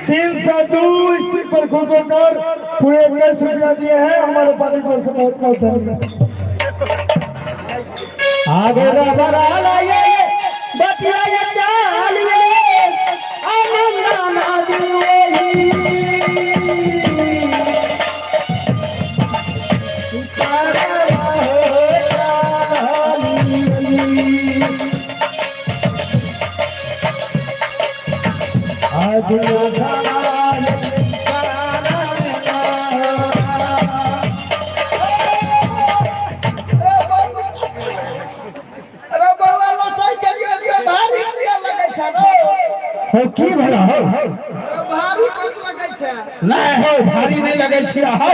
302 इसी पर खुश होकर पूरे 21 रुपया दिए हैं हमारे पार्टी पर से बहुत बहुत धन्यवाद। आगे बढ़ा लाइए बतिया ये चालिए आनंद ना दिए की भला हो भारी मत लगे छे नहीं हो भारी नहीं लगे छी हो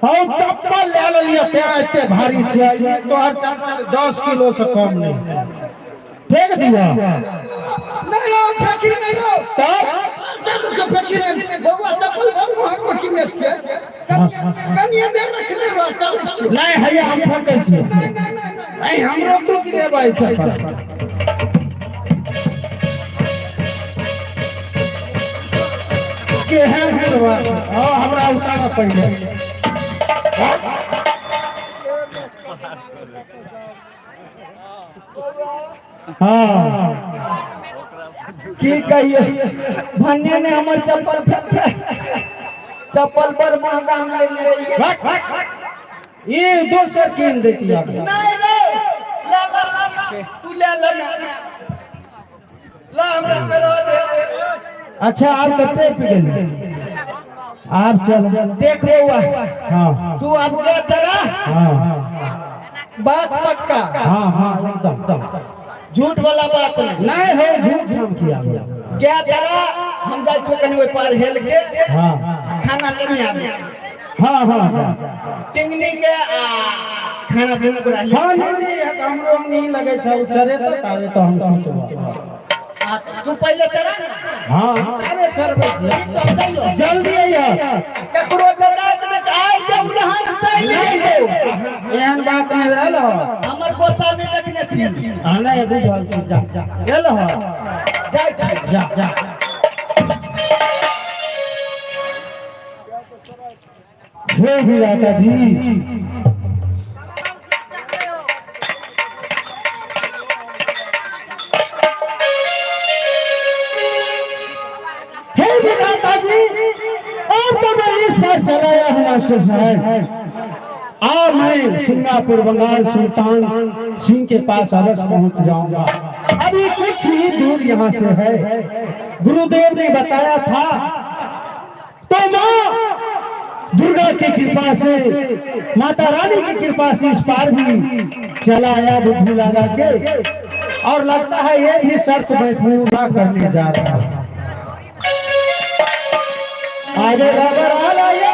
हो चप्पल ले लिया क्या इतने भारी छे तो हर चप्पल 10 किलो से कम नहीं फेंक दिया नहीं हो फेंकी नहीं हो तब तो फेंकी नहीं भगवा चप्पल बहुत फेंकी में छे कनिया देर रखने रो चल छी नहीं है हम फेंकै छी नहीं हमरो तो गिरेबै चप्पल के है हमरा उतारा पड़े हाँ की कहिए भन्ने ने हमर चप्पल चप्पल पर महंगा हम लेने रही ये दूसरे कीन देती है नहीं रे ला तू ले ला हमरा करा दे अच्छा आप कितने पे गए आप चल देख लो हुआ हाँ तू अब क्या चला हाँ बात पक्का हाँ हाँ एकदम झूठ वाला बात नहीं नहीं हो झूठ हम किया क्या चला हम जाए छो कहीं ओइ पार हेल के हाँ खाना लेने आवे हाँ हाँ टिंगनी के खाना देने को रही हाँ नहीं हमरो नहीं लगे छ चरे तक आवे तो हम सुनतो तू पहले चला हाँ अरे चरबे जल्दी आइए ककरो चला के आई जे उलहन चल नहीं एहन बात नहीं रहल हो हमर गोसा नहीं रखने छी नहीं बुझल छी जा गेल हो जाय छी जा हे विराटा जी चलाया हूँ मास्टर साहब और मैं सिंगापुर बंगाल सुल्तान सिंह के पास अवश्य पहुंच जाऊंगा। अभी कुछ ही दूर यहाँ से है। गुरुदेव ने बताया था तो माँ दुर्गा की कृपा से माता रानी की कृपा से इस पार भी चला आया बुद्धि लगा के और लगता है ये भी शर्त मैं पूरा करने जा रहा हूँ। आगे रबर आ लाइए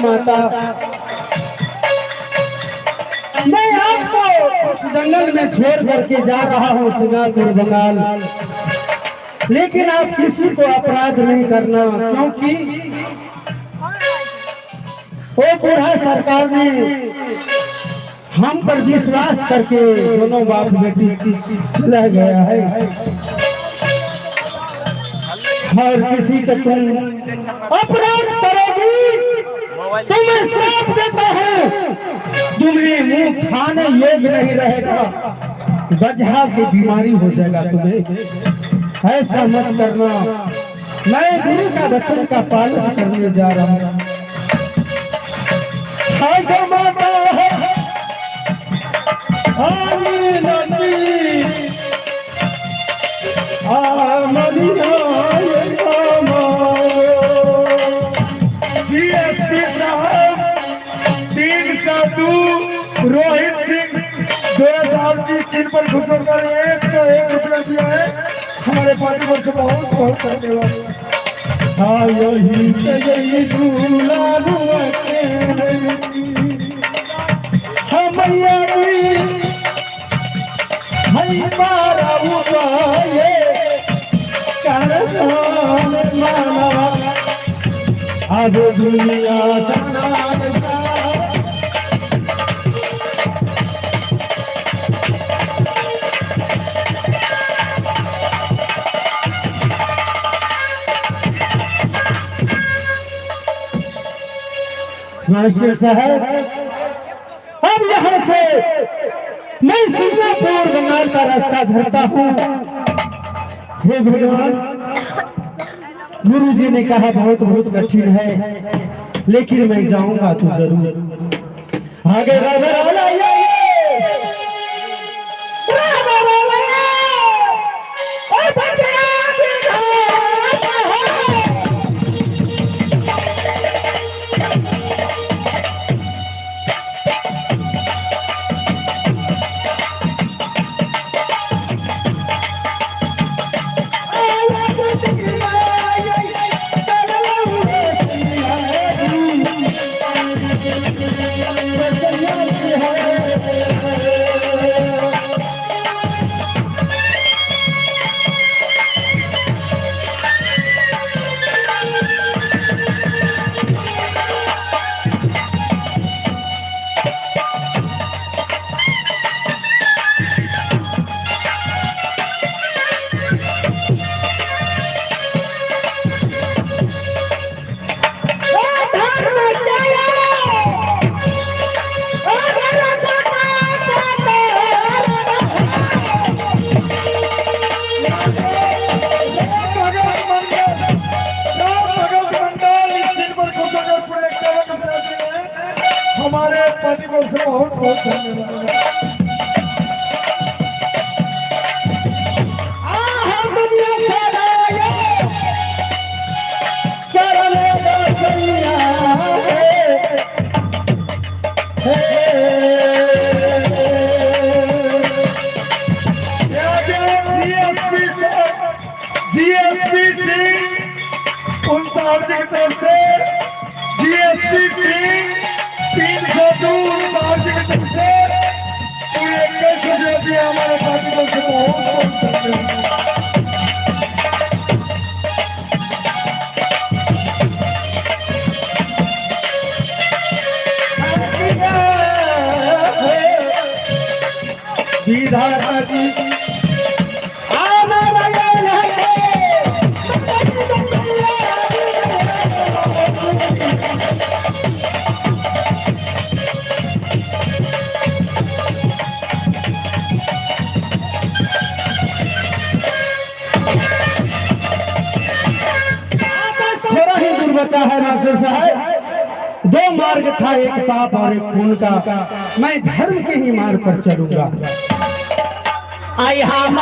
माता मैं आपको उस जंगल में छोड़ करके जा रहा हूँ सिंगापुर बंगाल, लेकिन आप किसी को अपराध नहीं करना क्योंकि वो बूढ़ा सरकार ने हम पर विश्वास करके दोनों बाप बेटी चला गया है और किसी का तुम अपराध करोगी तुम्हें श्राप देता हूँ, तुम्हें मुंह खाने योग्य नहीं रहेगा, बजहा की बीमारी हो जाएगा तुम्हें। ऐसा मत करना, मैं गुरु का वचन का पालन करने जा रहा हूँ। हाय गो माता जीएसपी साहब 3 साधु रोहित सिंह दोरा साहब जी सिर पर घुसर कर 101 रुपया दिया है। हमारे पार्टी पर से बहुत बहुत धन्यवाद। हाँ यही दूल्हा हमैया हमारा उपाय माना अब दुनिया मास्टर साहब, अब यहाँ से मैं सिंगापुर बंगाल का रास्ता धरता हूँ। हे भगवान, गुरु जी ने कहा बहुत बहुत कठिन है, लेकिन मैं जाऊंगा तो जरूर। आगे हमारे पार्टी को से बहुत बहुत धन्यवाद। जीएसपी सिंह उन साहब जी की तरफ से जीएसपी सिंह 302 साहब जी की तरफ से पूरे देश में दिया हमारे पार्टी को से बहुत विधाता जी थोड़ा ही दूर बचा है मास्टर साहब। 2 मार्ग था, एक पाप और एक पुण्य का। मैं धर्म के ही मार्ग पर चलूंगा। आई हम